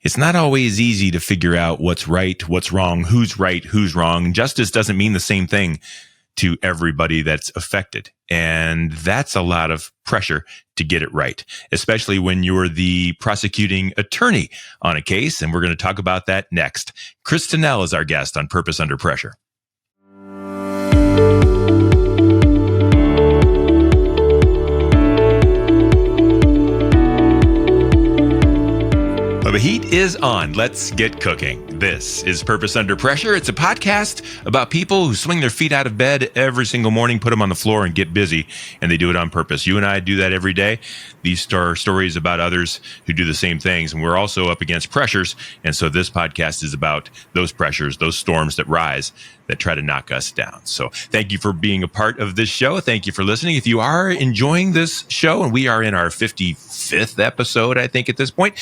It's not always easy to figure out what's right, what's wrong, who's right, who's wrong. Justice doesn't mean the same thing to everybody that's affected. And that's a lot of pressure to get it right, especially when you're the prosecuting attorney on a case. And we're going to talk about that next. Chris Tunnell is our guest on Purpose Under Pressure. The heat is on. Let's get cooking. This is Purpose Under Pressure. It's a podcast about people who swing their feet out of bed every single morning, put them on the floor and get busy, and they do it on purpose. You and I do that every day. These are stories about others who do the same things, and we're also up against pressures, and so this podcast is about those pressures, those storms that rise, that try to knock us down. So thank you for being a part of this show. Thank you for listening. If you are enjoying this show, and we are in our 55th episode, I think at this point,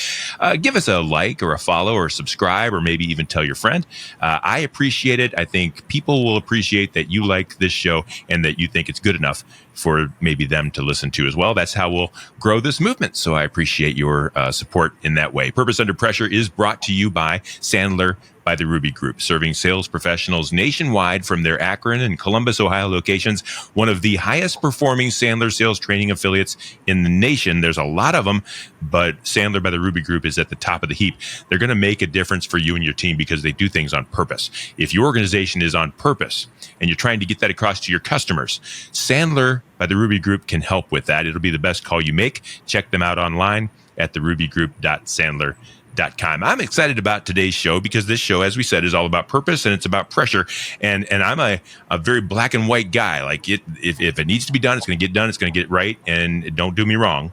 give us a like or a follow or subscribe, or maybe even tell your friend. I appreciate it. I think people will appreciate that you like this show and that you think it's good enough for maybe them to listen to as well. That's how we'll grow this movement. So I appreciate your support in that way. Purpose Under Pressure is brought to you by Sandler by the Ruby Group, serving sales professionals nationwide from their Akron and Columbus, Ohio locations, one of the highest performing Sandler sales training affiliates in the nation. There's a lot of them, but Sandler by the Ruby Group is at the top of the heap. They're going to make a difference for you and your team because they do things on purpose. If your organization is on purpose and you're trying to get that across to your customers, Sandler by the Ruby Group can help with that. It'll be the best call you make. Check them out online at therubygroup.sandler.com. I'm excited about today's show because this show, as we said, is all about purpose and it's about pressure. And I'm a very black and white guy. Like if it needs to be done, it's going to get done. It's going to get it right. And don't do me wrong.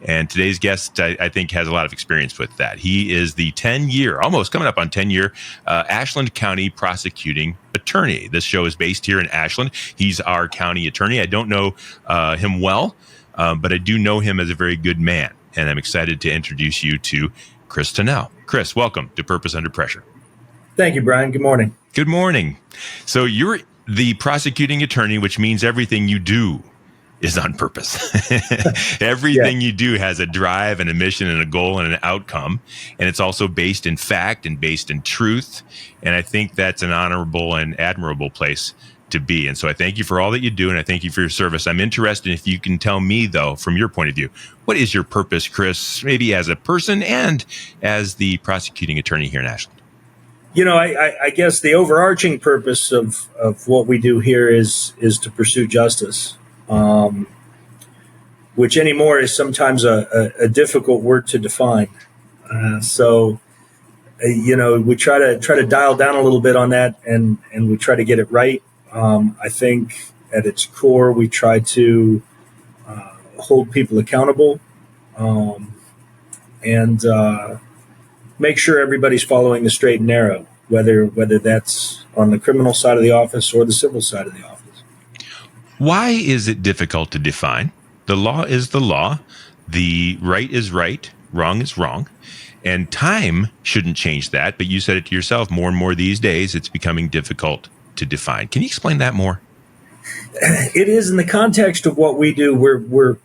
And today's guest, I think, has a lot of experience with that. He is the 10-year, almost coming up on 10-year, Ashland County Prosecuting Attorney. This show is based here in Ashland. He's our county attorney. I don't know him well, but I do know him as a very good man. And I'm excited to introduce you to Chris Tunnell. Chris, welcome to Purpose Under Pressure. Thank you, Brian. Good morning. Good morning. So you're the prosecuting attorney, which means everything you do is on purpose. Everything you do has a drive and a mission and a goal and an outcome. And it's also based in fact and based in truth. And I think that's an honorable and admirable place to be. And so I thank you for all that you do, and I thank you for your service. I'm interested if you can tell me, though, from your point of view, what is your purpose, Chris, maybe as a person and as the prosecuting attorney here in Ashland? You know, I guess the overarching purpose of what we do here is to pursue justice, which anymore is sometimes a difficult word to define. We try to dial down a little bit on that, and we try to get it right. I think at its core, we try to hold people accountable and make sure everybody's following the straight and narrow, whether that's on the criminal side of the office or the civil side of the office. Why is it difficult to define? The law is the law. The right is right. Wrong is wrong. And time shouldn't change that. But you said it to yourself, more and more these days, it's becoming difficult to define. Can you explain that more? It is in the context of what we do. We're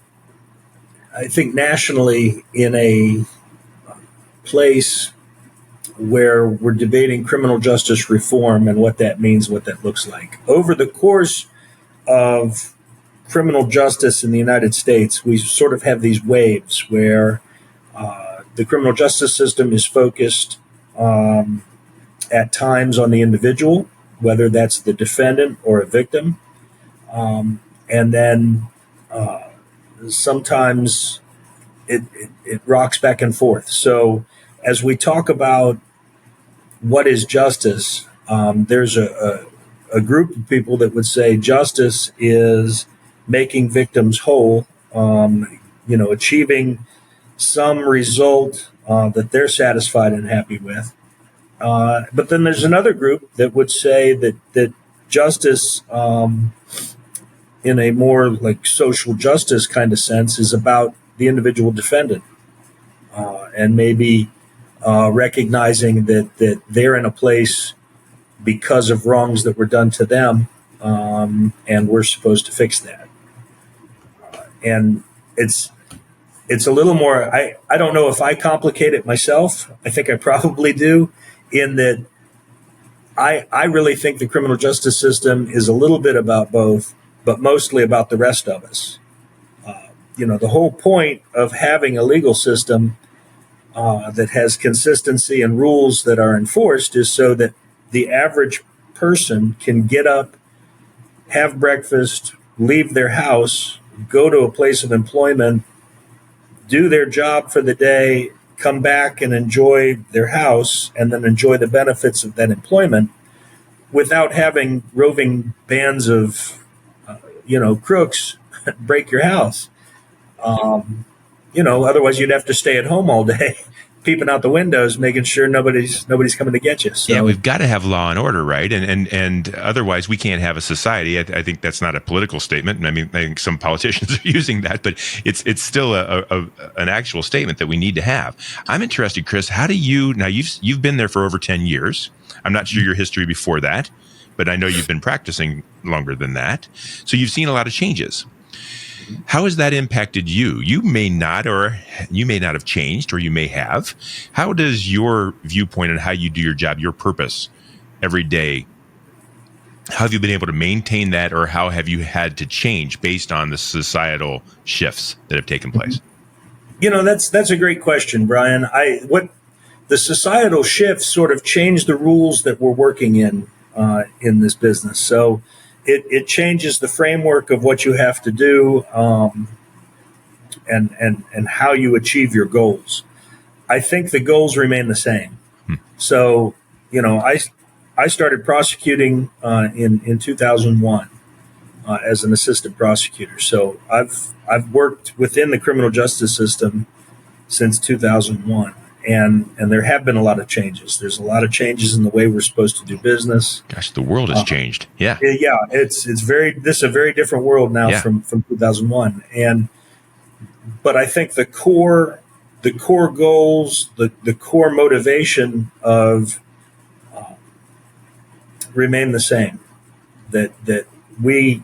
I think, nationally in a place where we're debating criminal justice reform and what that means, what that looks like. Over the course of criminal justice in the United States, we sort of have these waves where the criminal justice system is focused at times on the individual, whether that's the defendant or a victim. And then sometimes it rocks back and forth. So as we talk about what is justice, there's a group of people that would say justice is making victims whole, achieving some result that they're satisfied and happy with. But then there's another group that would say that justice, in a more like social justice kind of sense, is about the individual defendant, and maybe recognizing that they're in a place because of wrongs that were done to them, and we're supposed to fix that. And it's it's a little more, I don't know if I complicate it myself. I think I probably do, in that I really think the criminal justice system is a little bit about both, but mostly about the rest of us. The whole point of having a legal system that has consistency and rules that are enforced is so that the average person can get up, have breakfast, leave their house, go to a place of employment, do their job for the day, come back and enjoy their house, and then enjoy the benefits of that employment without having roving bands of, crooks break your house. Otherwise you'd have to stay at home all day, peeping out the windows, making sure nobody's coming to get you. So, yeah, we've got to have law and order, right? And otherwise we can't have a society. I think that's not a political statement. I mean, I think some politicians are using that, but it's still an actual statement that we need to have. I'm interested, Chris. How do you now? You've been there for over 10 years. I'm not sure your history before that, but I know you've been practicing longer than that. So you've seen a lot of changes. How has that impacted you? You may not have changed, or you may have. How does your viewpoint and how you do your job, your purpose every day, how have you been able to maintain that, or how have you had to change based on the societal shifts that have taken place? That's a great question, Brian. What the societal shifts sort of changed the rules that we're working in this business. So it changes the framework of what you have to do, and how you achieve your goals. I think the goals remain the same. So, I started prosecuting in 2001 as an assistant prosecutor. So I've worked within the criminal justice system since 2001. And there have been a lot of changes. There's a lot of changes in the way we're supposed to do business. Gosh, the world has changed. Yeah. Yeah. This is a very different world now from 2001. But I think the core goals, the core motivation of remain the same. That we,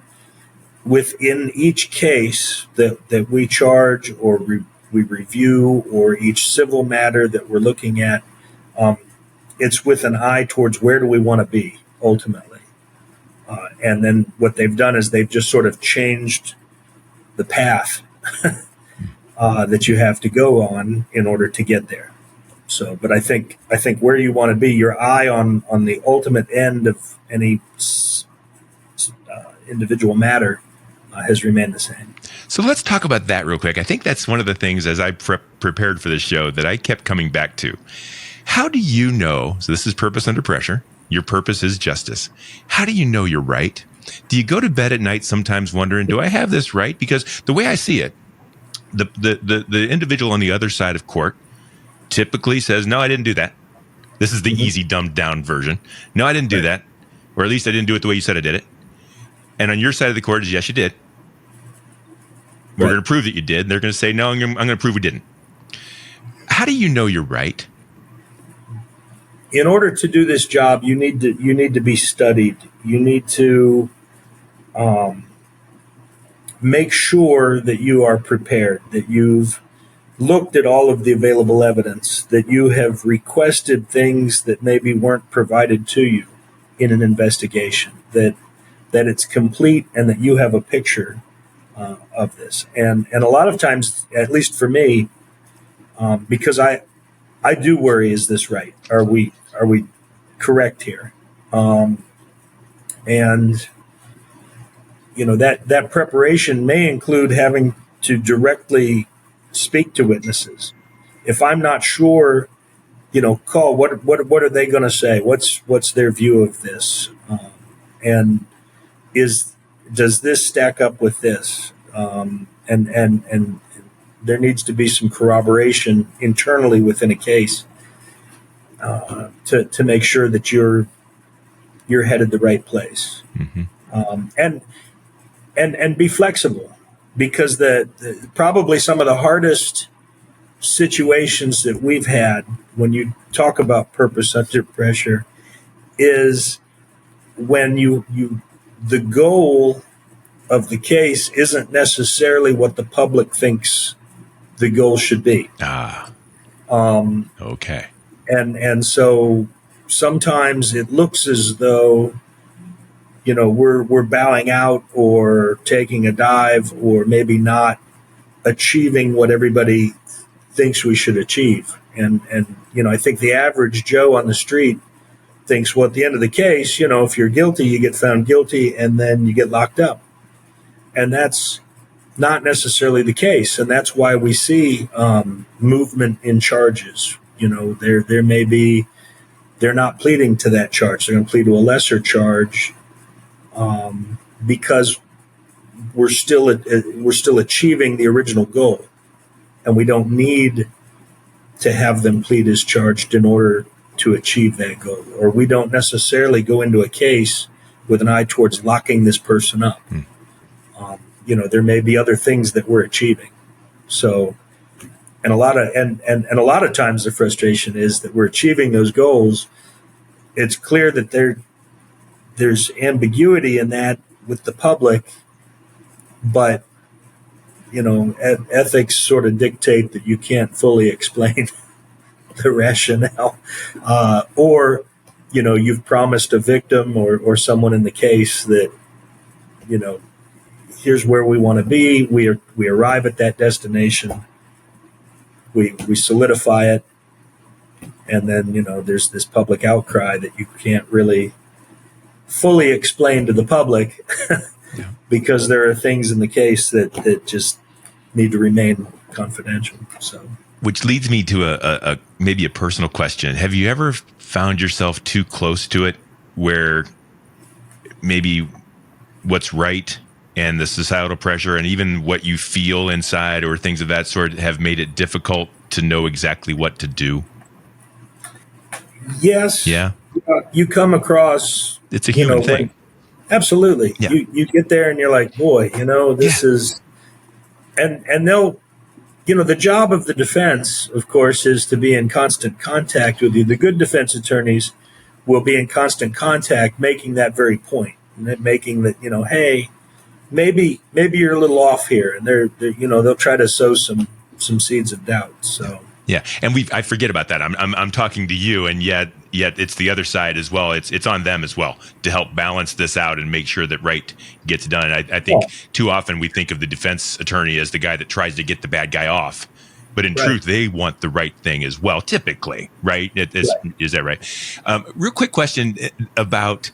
within each case that we charge or we review, or each civil matter that we're looking at, it's with an eye towards where do we want to be ultimately. And then what they've done is they've just sort of changed the path that you have to go on in order to get there. So, but I think where you want to be, your eye on the ultimate end of any individual matter has remained the same. So let's talk about that real quick. I think that's one of the things, as I prepared for this show, that I kept coming back to. How do you know? So this is purpose under pressure. Your purpose is justice. How do you know you're right? Do you go to bed at night sometimes wondering, do I have this right? Because the way I see it, the individual on the other side of court typically says, no, I didn't do that. This is the easy dumbed down version. No, I didn't do that. Or at least I didn't do it the way you said I did it. And on your side of the court is, yes, you did. We're going to prove that you did. They're going to say, no, I'm going to prove we didn't. How do you know you're right? In order to do this job, you need to be studied. You need to make sure that you are prepared, that you've looked at all of the available evidence, that you have requested things that maybe weren't provided to you in an investigation, that it's complete, and that you have a picture of this. And a lot of times, at least for me, because I do worry, is this right? Are we correct here? And that preparation may include having to directly speak to witnesses. If I'm not sure, call. What are they going to say? What's their view of this? And does this stack up with this? And there needs to be some corroboration internally within a case to make sure that you're headed the right place. Mm-hmm. And be flexible, because probably some of the hardest situations that we've had when you talk about purpose under pressure is when the goal of the case isn't necessarily what the public thinks the goal should be. Okay. And so sometimes it looks as though, we're bowing out or taking a dive or maybe not achieving what everybody thinks we should achieve. And I think the average Joe on the street thinks, well, at the end of the case, if you're guilty, you get found guilty and then you get locked up. And that's not necessarily the case. And that's why we see movement in charges. There may be, they're not pleading to that charge. They're going to plead to a lesser charge because we're still achieving the original goal. And we don't need to have them plead as charged in order to achieve that goal. Or we don't necessarily go into a case with an eye towards locking this person up. There may be other things that we're achieving. So, and a lot of times the frustration is that we're achieving those goals. It's clear that there's ambiguity in that with the public, but ethics sort of dictate that you can't fully explain the rationale, or you've promised a victim or someone in the case that here's where we want to be. We arrive at that destination. We solidify it, and then there's this public outcry that you can't really fully explain to the public because there are things in the case that just need to remain confidential. So, which leads me to a maybe a personal question. Have you ever found yourself too close to it, where maybe what's right and the societal pressure and even what you feel inside or things of that sort have made it difficult to know exactly what to do? Yes. Yeah. You come across. It's a human thing. Absolutely. Yeah. You get there and you're like, boy, this is, and they'll, the job of the defense, of course, is to be in constant contact with you. The good defense attorneys will be in constant contact, making that very point, and making that, hey, maybe you're a little off here, and they'll try to sow some seeds of doubt. So. Yeah, and I forget about that. I'm talking to you, and yet it's the other side as well. It's on them as well to help balance this out and make sure that right gets done. I think too often we think of the defense attorney as the guy that tries to get the bad guy off, but in truth, they want the right thing as well. Typically, right? Is that right? Real quick question about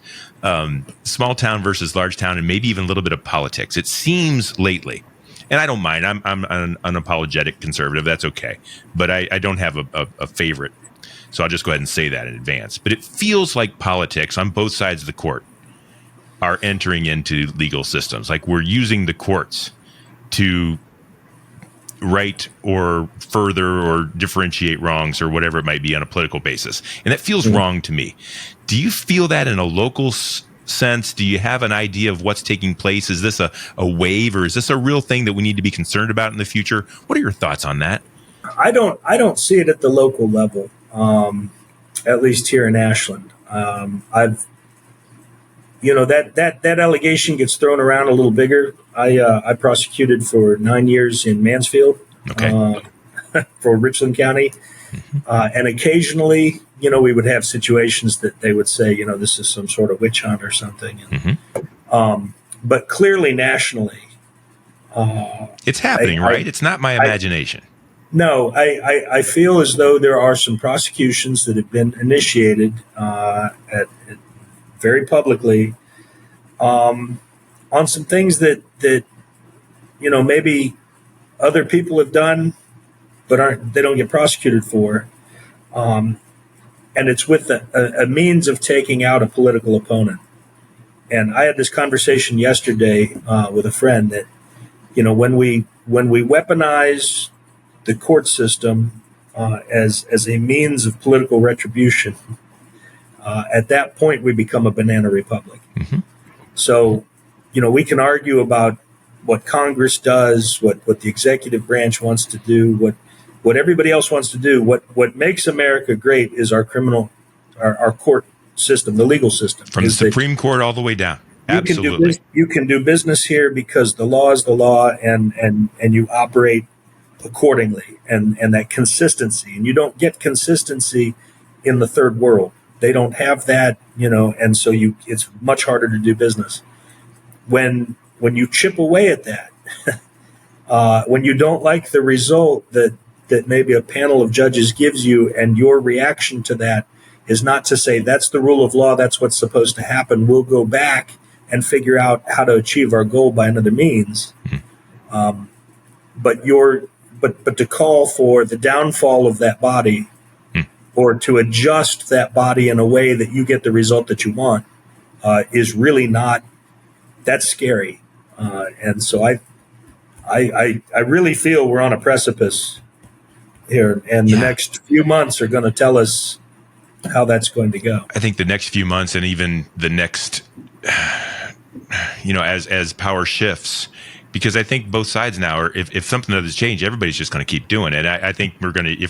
small town versus large town, and maybe even a little bit of politics. It seems lately. And I don't mind. I'm an unapologetic conservative. That's okay. But I don't have a favorite. So I'll just go ahead and say that in advance. But it feels like politics on both sides of the court are entering into legal systems. Like we're using the courts to right or further or differentiate wrongs or whatever it might be on a political basis. And that feels wrong to me. Do you feel that in a local sense? Do you have an idea of what's taking place? Is this a wave, or is this a real thing that we need to be concerned about in the future? What are your thoughts on that? I don't see it at the local level, at least here in Ashland. I've that allegation gets thrown around a little bigger. I prosecuted for 9 years in Mansfield, for Richland County, and occasionally, we would have situations that they would say, this is some sort of witch hunt or something. But clearly, nationally, it's happening, right? It's not my imagination. No, I feel as though there are some prosecutions that have been initiated very publicly on some things that maybe other people have done, but they don't get prosecuted for. And it's with a means of taking out a political opponent. And I had this conversation yesterday with a friend that, when we weaponize the court system as a means of political retribution, at that point we become a banana republic. So, we can argue about what Congress does, what the executive branch wants to do, what everybody else wants to do. What makes America great is our court system, the legal system. From the Supreme Court all the way down. Absolutely. You can do business here because the law is the law, and you operate accordingly, and that consistency. And you don't get consistency in the third world. They don't have that, and so it's much harder to do business. When you chip away at that, when you don't like the result that maybe a panel of judges gives you, and your reaction to that is not to say that's the rule of law, that's what's supposed to happen, we'll go back and figure out how to achieve our goal by another means. But to call for the downfall of that body, or to adjust that body in a way that you get the result that you want, is really not. That's scary, and so I really feel we're on a precipice here, and the next few months are going to tell us how that's going to go. I think the next few months, and even the next, as power shifts, because I think both sides now are, if something doesn't change, everybody's just going to keep doing it. I think if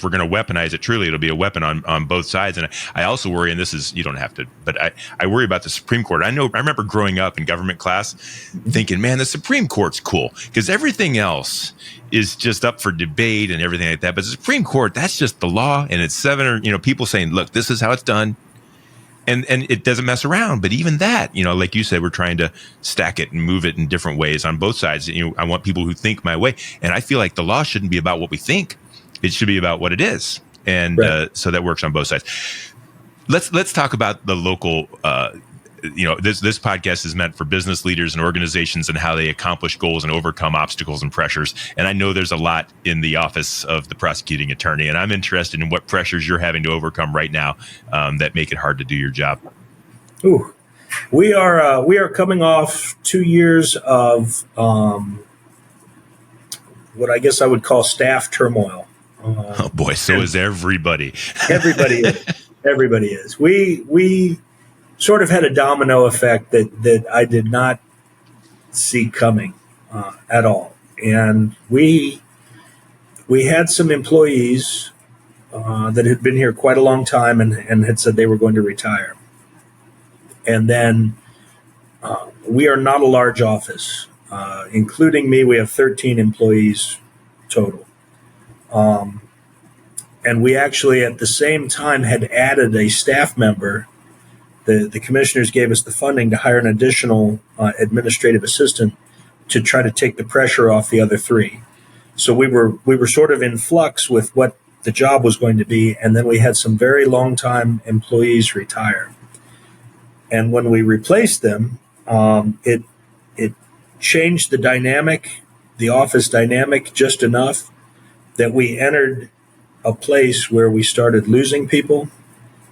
we're going to weaponize it truly, it'll be a weapon on both sides. And I also worry, and this is, you don't have to, but I worry about the Supreme Court. I remember growing up in government class thinking, man, the Supreme Court's cool because everything else is just up for debate and everything like that. But the Supreme Court, that's just the law, and it's people saying, look, this is how it's done. And it doesn't mess around. But even that, like you said, we're trying to stack it and move it in different ways on both sides. I want people who think my way. And I feel like the law shouldn't be about what we think. It should be about what it is. And right. So that works on both sides. Let's talk about the local, this podcast is meant for business leaders and organizations and how they accomplish goals and overcome obstacles and pressures. And I know there's a lot in the office of the prosecuting attorney, and I'm interested in what pressures you're having to overcome right now that make it hard to do your job. Ooh, we are coming off 2 years of what I guess I would call staff turmoil. Oh boy, so is everybody. Everybody is. We sort of had a domino effect that I did not see coming at all. And we had some employees that had been here quite a long time and had said they were going to retire. And then we are not a large office. Including me, we have 13 employees total. And we actually at the same time had added a staff member. The commissioners gave us the funding to hire an additional administrative assistant to try to take the pressure off the other three. So we were sort of in flux with what the job was going to be, and then we had some very long-time employees retire. And when we replaced them, it changed the dynamic, the office dynamic, just enough that we entered a place where we started losing people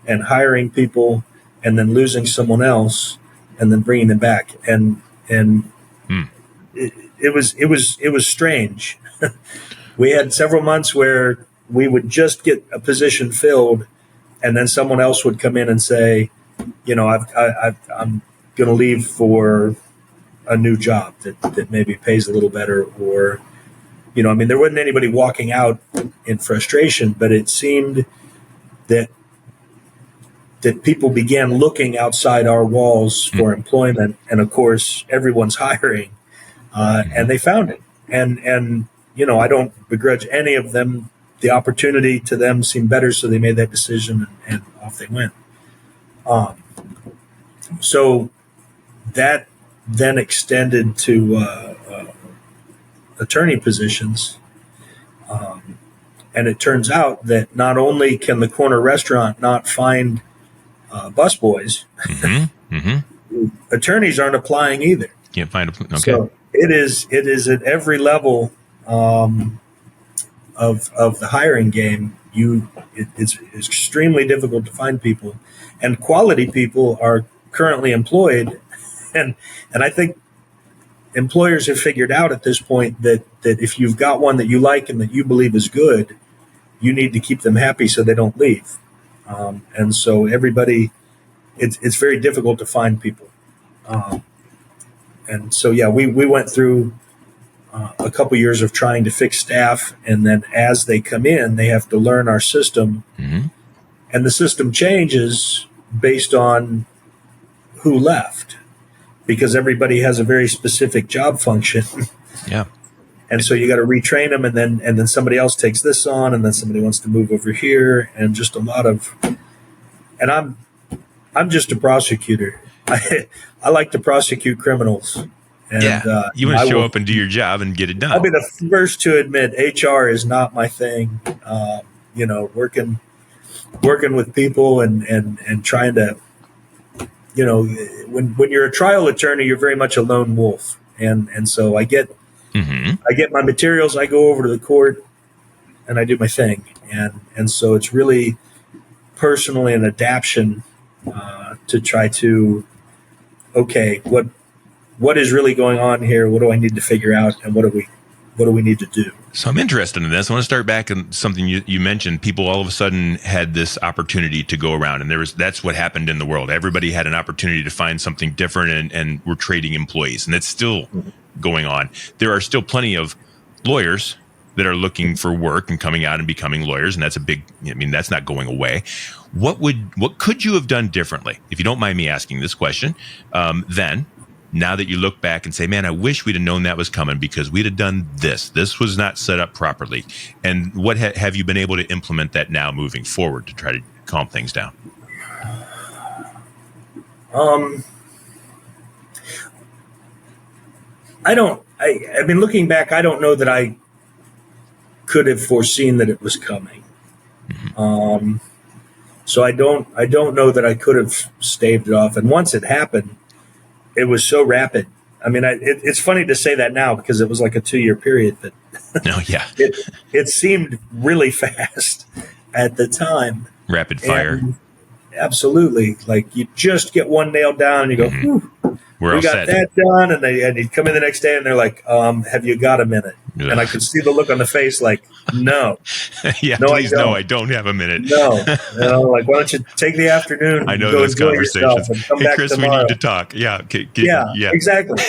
and hiring people, and then losing someone else, and then bringing them back, and it was strange. We had several months where we would just get a position filled, and then someone else would come in and say, I'm going to leave for a new job that maybe pays a little better, or there wasn't anybody walking out in frustration, but it seemed that people began looking outside our walls for employment. And of course, everyone's hiring, and they found it. And I don't begrudge any of them. The opportunity to them seemed better, so they made that decision, and off they went. So that then extended to attorney positions. And it turns out that not only can the corner restaurant not find busboys, attorneys aren't applying either. Can't find a okay. So it is at every level of the hiring game. It's extremely difficult to find people, and quality people are currently employed, and I think employers have figured out at this point that if you've got one that you like and that you believe is good, you need to keep them happy so they don't leave. And so everybody, it's very difficult to find people. And so, we went through a couple years of trying to fix staff. And then as they come in, they have to learn our system. Mm-hmm. And the system changes based on who left, because everybody has a very specific job function. Yeah. And so you got to retrain them, and then somebody else takes this on, and then somebody wants to move over here, and just a lot of. And I'm just a prosecutor. I like to prosecute criminals. And, you want to show up and do your job and get it done. I'll be the first to admit HR is not my thing. Working with people and trying to, when you're a trial attorney, you're very much a lone wolf. And so I get my materials, I go over to the court, and I do my thing. And so it's really personally an adaptation to try to, okay, what is really going on here? What do I need to figure out, and what do we need to do? So I'm interested in this. I want to start back on something you mentioned. People all of a sudden had this opportunity to go around, and that's what happened in the world. Everybody had an opportunity to find something different, and we're trading employees, and that's still going on. There are still plenty of lawyers that are looking for work and coming out and becoming lawyers, and that's not going away. What could you have done differently, if you don't mind me asking this question, then? Now that you look back and say, man, I wish we'd have known that was coming because we'd have done this. This was not set up properly. And what have you been able to implement that now moving forward to try to calm things down? Looking back, I don't know that I could have foreseen that it was coming. So I don't know that I could have staved it off. And once it happened, it was so rapid. I mean, it's funny to say that now because it was like a 2-year period, but it seemed really fast at the time. Rapid fire. And absolutely. Like you just get one nailed down and you go, whew, we got that done. And you come in the next day and they're like, have you got a minute? Ugh. And I could see the look on the face like, no. Please, I don't have a minute. No. Like, why don't you take the afternoon? I know those conversations. And come back Chris, tomorrow. we need to talk. Yeah. Exactly.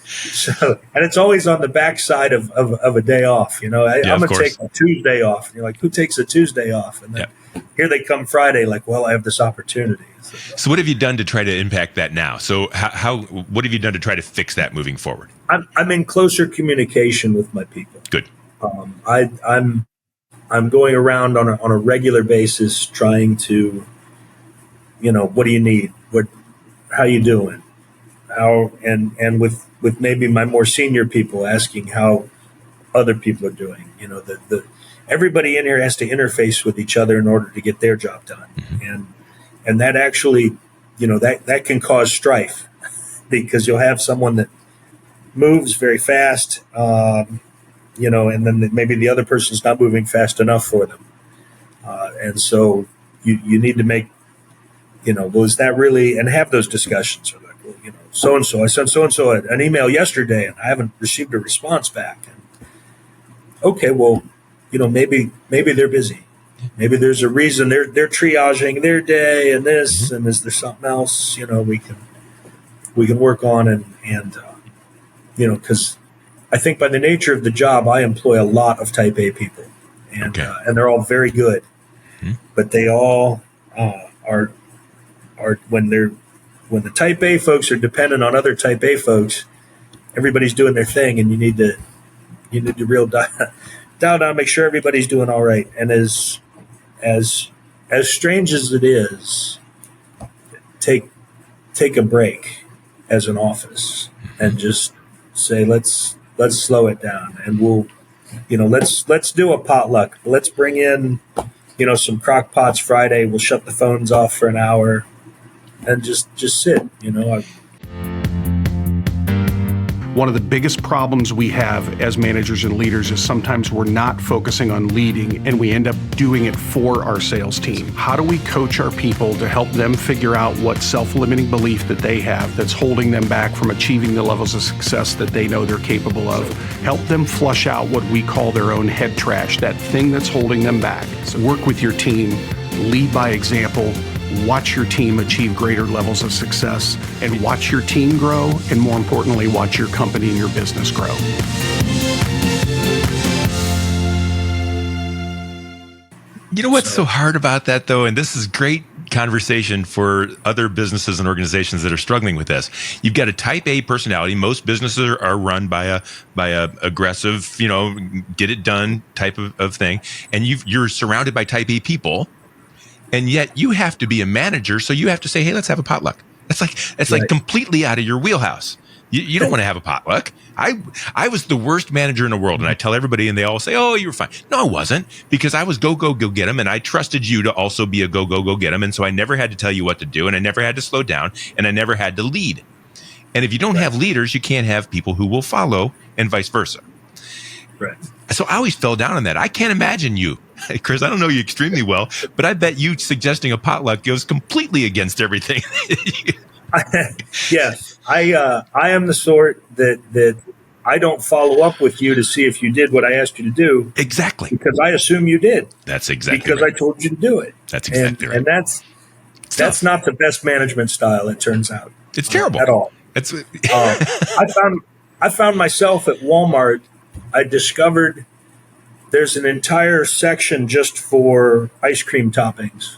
So, and it's always on the backside of a day off. I'm going to take a Tuesday off. And you're like, who takes a Tuesday off? And then here they come Friday, like, well, I have this opportunity. So what have you done to try to impact that now? So what have you done to try to fix that moving forward? I'm in closer communication with my people. Good. I'm going around on a regular basis trying to, what do you need? How you doing? And with maybe my more senior people asking how other people are doing. Everybody in here has to interface with each other in order to get their job done. And that actually, that can cause strife because you'll have someone that moves very fast, and then maybe the other person's not moving fast enough for them. And so you need to make, well, is that really, and have those discussions. Or like, well, so-and-so, I sent so-and-so an email yesterday and I haven't received a response back. And, okay, well, maybe they're busy. Maybe there's a reason they're triaging their day and this, and is there something else, we can work on and because I think by the nature of the job, I employ a lot of type A people and they're all very good, but they all are when the type A folks are dependent on other type A folks, everybody's doing their thing and you need to real dial down, make sure everybody's doing all right. And as strange as it is, take a break as an office and just say, let's slow it down and we'll, let's do a potluck. Let's bring in, some crock pots Friday. We'll shut the phones off for an hour and just sit, One of the biggest problems we have as managers and leaders is sometimes we're not focusing on leading and we end up doing it for our sales team. How do we coach our people to help them figure out what self-limiting belief that they have that's holding them back from achieving the levels of success that they know they're capable of? Help them flush out what we call their own head trash, that thing that's holding them back. So work with your team, lead by example, watch your team achieve greater levels of success, and watch your team grow, and more importantly, watch your company and your business grow. You know what's so hard about that, though, and this is great conversation for other businesses and organizations that are struggling with this. You've got a type A personality. Most businesses are run by a aggressive, get it done type of thing. And you're surrounded by type A people. And yet you have to be a manager. So you have to say, hey, let's have a potluck. It's like completely out of your wheelhouse. You don't want to have a potluck. I was the worst manager in the world. And I tell everybody and they all say, oh, you were fine. No, I wasn't, because I was go get them. And I trusted you to also be a go get them. And so I never had to tell you what to do. And I never had to slow down. And I never had to lead. And if you don't have leaders, you can't have people who will follow, and vice versa. Right. So I always fell down on that. I can't imagine you, Chris. I don't know you extremely well, but I bet you suggesting a potluck goes completely against everything. Yes, I am the sort that I don't follow up with you to see if you did what I asked you to do. Exactly. Because I assume you did. That's exactly because right. I told you to do it. That's exactly right. And that's not the best management style, it turns out. It's terrible. At all. It's I found myself at Walmart. I discovered there's an entire section just for ice cream toppings.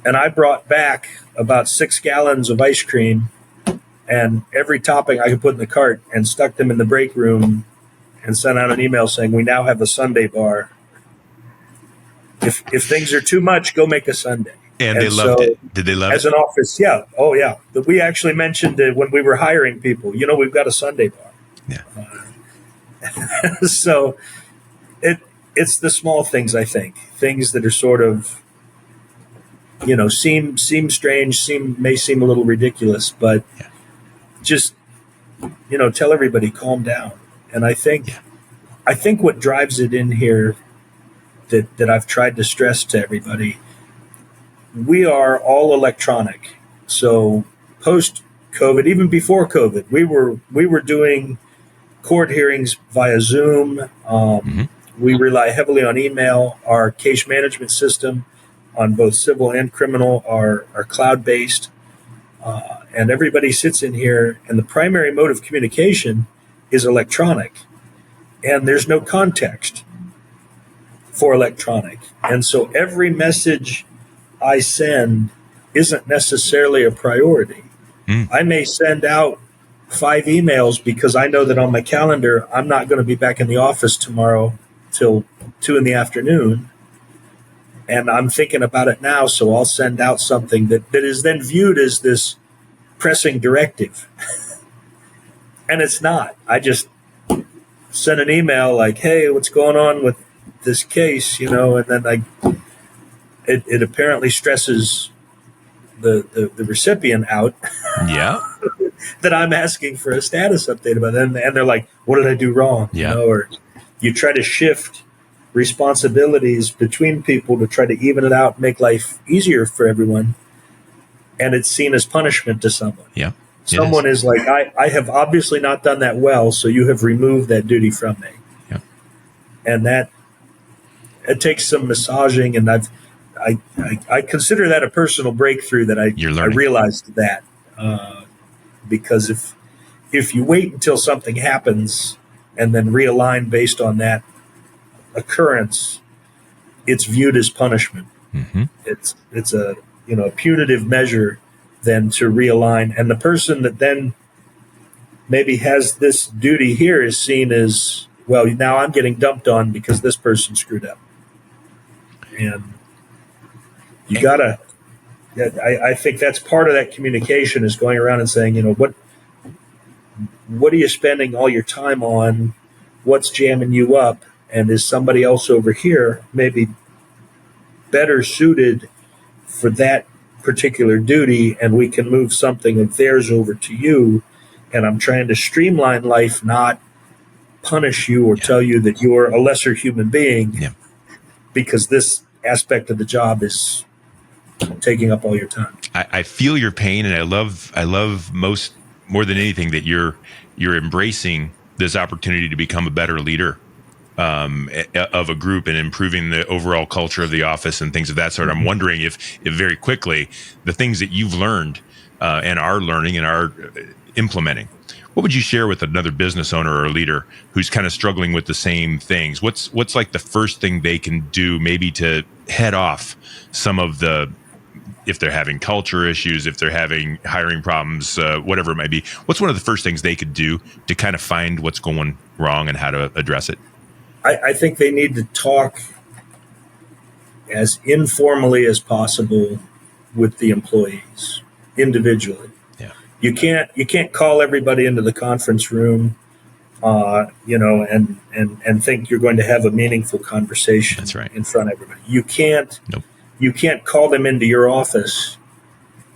And I brought back about 6 gallons of ice cream and every topping I could put in the cart and stuck them in the break room and sent out an email saying, we now have a sundae bar. If things are too much, go make a sundae. And they loved it. Did they love it? As an office, yeah. Oh, yeah. We actually mentioned it when we were hiring people. We've got a sundae bar. Yeah. So it's the small things, I think. Things that are sort of, seem strange, may seem a little ridiculous, but just, tell everybody, calm down. And I think what drives it in here that I've tried to stress to everybody, we are all electronic. So post-COVID, even before COVID, we were doing court hearings via Zoom. We rely heavily on email. Our case management system on both civil and criminal are cloud-based. And everybody sits in here, and the primary mode of communication is electronic. And there's no context for electronic. And so every message I send isn't necessarily a priority. I may send out 5 emails because I know that on my calendar, I'm not going to be back in the office tomorrow till 2 p.m. And I'm thinking about it now. So I'll send out something that is then viewed as this pressing directive. And it's not. I just send an email like, hey, what's going on with this case? And then it apparently stresses the recipient out. Yeah. That I'm asking for a status update about them. And they're like, what did I do wrong? Yeah. Or you try to shift responsibilities between people to try to even it out, make life easier for everyone. And it's seen as punishment to someone. Yeah. Someone is like, I have obviously not done that well, so you have removed that duty from me. Yeah. And it takes some massaging, and I consider that a personal breakthrough that I realized that. Because if you wait until something happens and then realign based on that occurrence, it's viewed as punishment. Mm-hmm. It's a punitive measure then to realign, and the person that then maybe has this duty here is seen as, well, now I'm getting dumped on because this person screwed up. And you gotta. I think that's part of that communication is going around and saying, what are you spending all your time on? What's jamming you up? And is somebody else over here maybe better suited for that particular duty, and we can move something of theirs over to you? And I'm trying to streamline life, not punish you or tell you that you're a lesser human being because this aspect of the job is taking up all your time. I feel your pain, and I love more than anything that you're embracing this opportunity to become a better leader of a group and improving the overall culture of the office and things of that sort. I'm wondering if very quickly the things that you've learned and are learning and are implementing, what would you share with another business owner or a leader who's kind of struggling with the same things? What's like the first thing they can do maybe to head off some of the if they're having culture issues, if they're having hiring problems, whatever it might be, what's one of the first things they could do to kind of find what's going wrong and how to address it? I think they need to talk as informally as possible with the employees individually. Yeah. You can't call everybody into the conference room, and think you're going to have a meaningful conversation. That's right. In front of everybody. You can't. Nope. You can't call them into your office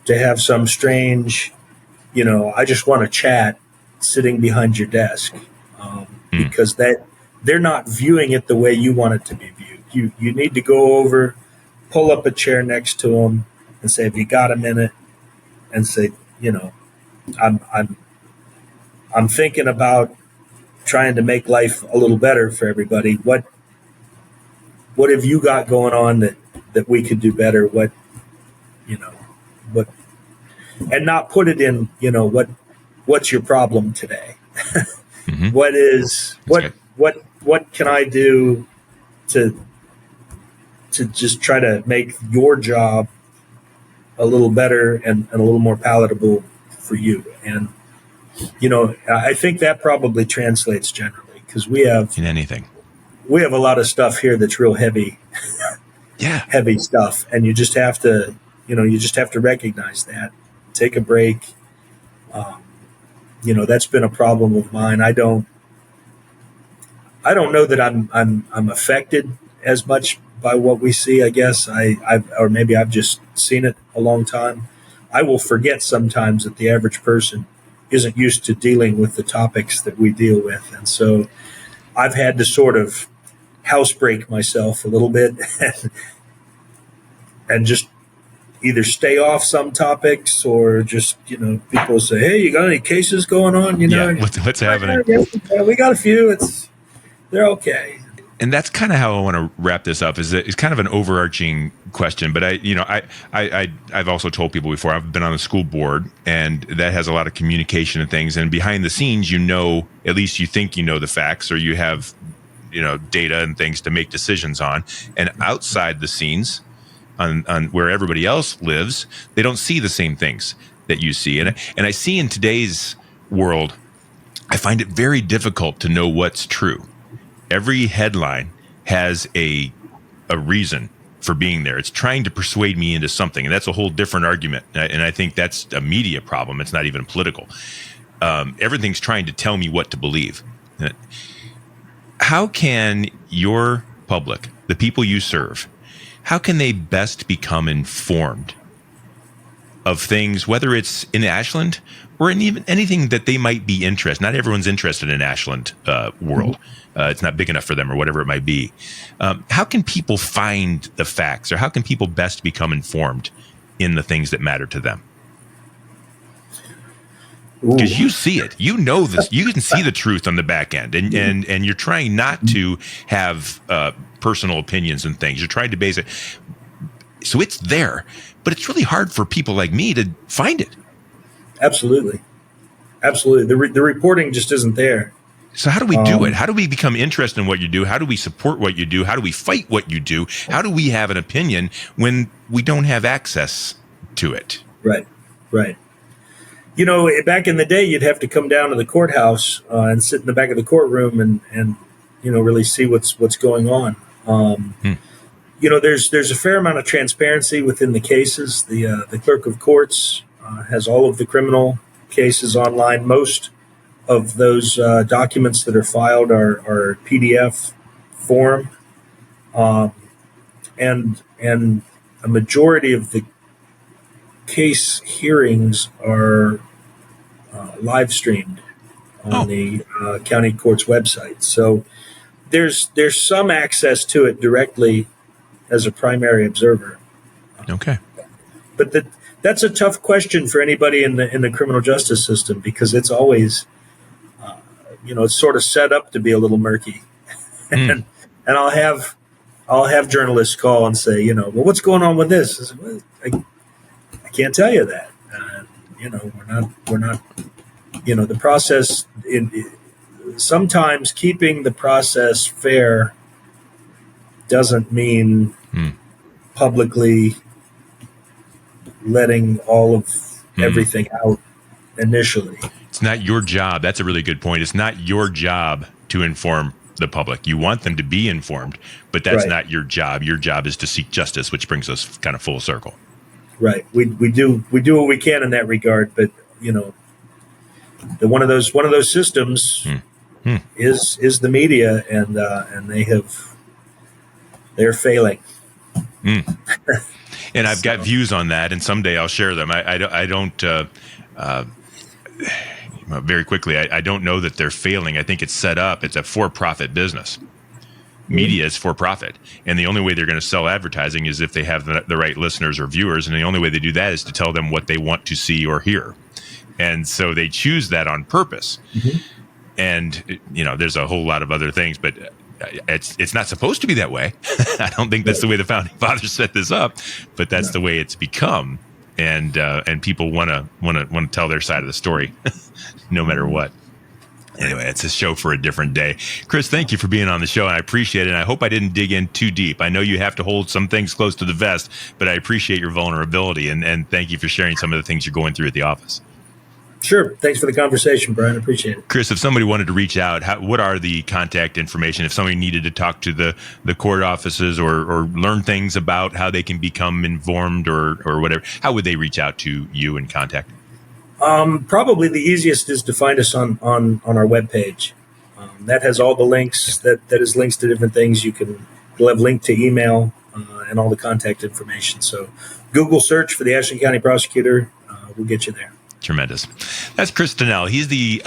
to have some strange, I just want to chat sitting behind your desk, because they're not viewing it the way you want it to be viewed. You need to go over, pull up a chair next to them, and say, "Have you got a minute?" And say, I'm thinking about trying to make life a little better for everybody. What have you got going on that we could do better? What, and not put it in, what's your problem today? Mm-hmm. What can I do to just try to make your job a little better and a little more palatable for you? And, I think that probably translates generally, because we have in anything. We have a lot of stuff here that's real heavy. Yeah. Heavy stuff. And you just have to recognize that. Take a break. That's been a problem of mine. I don't know that I'm affected as much by what we see, I guess. Or maybe I've just seen it a long time. I will forget sometimes that the average person isn't used to dealing with the topics that we deal with. And so I've had to sort of housebreak myself a little bit and just either stay off some topics, or just, people say, "Hey, you got any cases going on?" Yeah, what's happening? Yeah, we got a few. They're okay. And that's kind of how I want to wrap this up. It's kind of an overarching question, but I've also told people before, I've been on the school board, and that has a lot of communication and things. And behind the scenes, at least you think the facts, or you have, data and things to make decisions on. And outside the scenes, on where everybody else lives, they don't see the same things that you see. And I see in today's world, I find it very difficult to know what's true. Every headline has a reason for being there. It's trying to persuade me into something, and that's a whole different argument. And I think that's a media problem. It's not even political. Everything's trying to tell me what to believe. How can your public, the people you serve, how can they best become informed of things, whether it's in Ashland or in even anything that they might be interested? Not everyone's interested in Ashland world. It's not big enough for them, or whatever it might be. How can people find the facts, or how can people best become informed in the things that matter to them? Because you see it, this, you can see the truth on the back end, and you're trying not to have personal opinions and things. You're trying to base it, so it's there, but it's really hard for people like me to find it. Absolutely. The reporting just isn't there. So how do we do it? How do we become interested in what you do? How do we support what you do? How do we fight what you do? How do we have an opinion when we don't have access to it? Right. Back in the day, you'd have to come down to the courthouse and sit in the back of the courtroom and really see what's going on. There's a fair amount of transparency within the cases. The clerk of courts has all of the criminal cases online. Most of those documents that are filed are PDF form, and a majority of the case hearings are live streamed on the county court's website. So there's some access to it directly as a primary observer. Okay, but that's a tough question for anybody in the criminal justice system, because it's always it's sort of set up to be a little murky. and I'll have journalists call and say, well, what's going on with this? I said, well, I can't tell you that. We're not. The process. Sometimes keeping the process fair doesn't mean publicly letting all of everything out initially. It's not your job. That's a really good point. It's not your job to inform the public. You want them to be informed, but that's not your job. Your job is to seek justice, which brings us kind of full circle. Right. We do what we can in that regard, but one of those systems is the media, and they're failing. And I've got views on that, and someday I'll share them. I don't very quickly. I don't know that they're failing. I think it's set up. It's a for-profit business. Media is for profit, and the only way they're going to sell advertising is if they have the right listeners or viewers, and the only way they do that is to tell them what they want to see or hear. And so they choose that on purpose. And there's a whole lot of other things, but it's not supposed to be that way. I don't think that's the way the founding fathers set this up, but that's the way it's become. And people want to tell their side of the story, no matter what. Anyway, it's a show for a different day. Chris, thank you for being on the show. I appreciate it. And I hope I didn't dig in too deep. I know you have to hold some things close to the vest, but I appreciate your vulnerability. And thank you for sharing some of the things you're going through at the office. Sure. Thanks for the conversation, Brian. I appreciate it. Chris, if somebody wanted to reach out, what are the contact information? If somebody needed to talk to the court offices or learn things about how they can become informed or whatever, how would they reach out to you and contact? Probably the easiest is to find us on our webpage. That has all the links. That is links to different things. You'll have link to email and all the contact information. So Google search for the Ashland County Prosecutor. We'll get you there. Tremendous. That's Chris Tunnell. He's the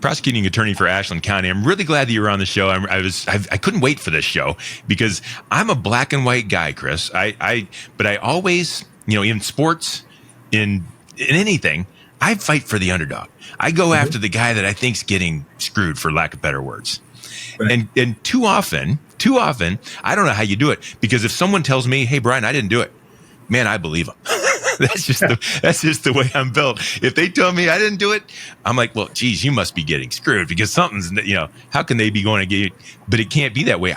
prosecuting attorney for Ashland County. I'm really glad that you were on the show. I couldn't wait for this show because I'm a black and white guy, Chris. But I always, in sports, in anything, I fight for the underdog. I go after the guy that I think's getting screwed, for lack of better words. Right. And too often, I don't know how you do it, because if someone tells me, "Hey, Brian, I didn't do it," man, I believe them. That's just the way I'm built. If they tell me I didn't do it, I'm like, well, geez, you must be getting screwed, because something's, how can they be going to get you? But it can't be that way.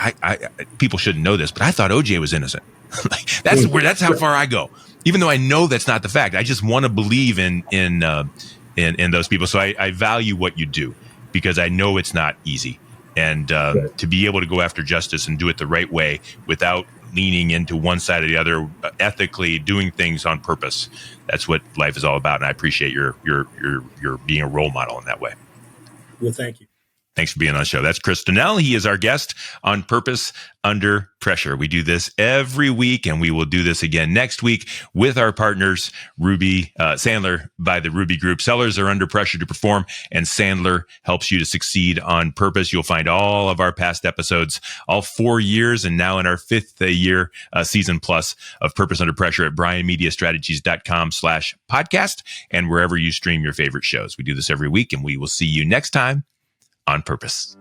People shouldn't know this, but I thought OJ was innocent. That's how far I go. Even though I know that's not the fact, I just want to believe in those people. So I value what you do, because I know it's not easy, and to be able to go after justice and do it the right way without leaning into one side or the other, ethically doing things on purpose. That's what life is all about, and I appreciate your being a role model in that way. Well, thank you. Thanks for being on the show. That's Chris Tunnell. He is our guest on Purpose Under Pressure. We do this every week, and we will do this again next week with our partners, Ruby Sandler by the Ruby Group. Sellers are under pressure to perform, and Sandler helps you to succeed on purpose. You'll find all of our past episodes, all 4 years, and now in our 5th year, season plus of Purpose Under Pressure at brianmediastrategies.com/podcast and wherever you stream your favorite shows. We do this every week, and we will see you next time on Purpose.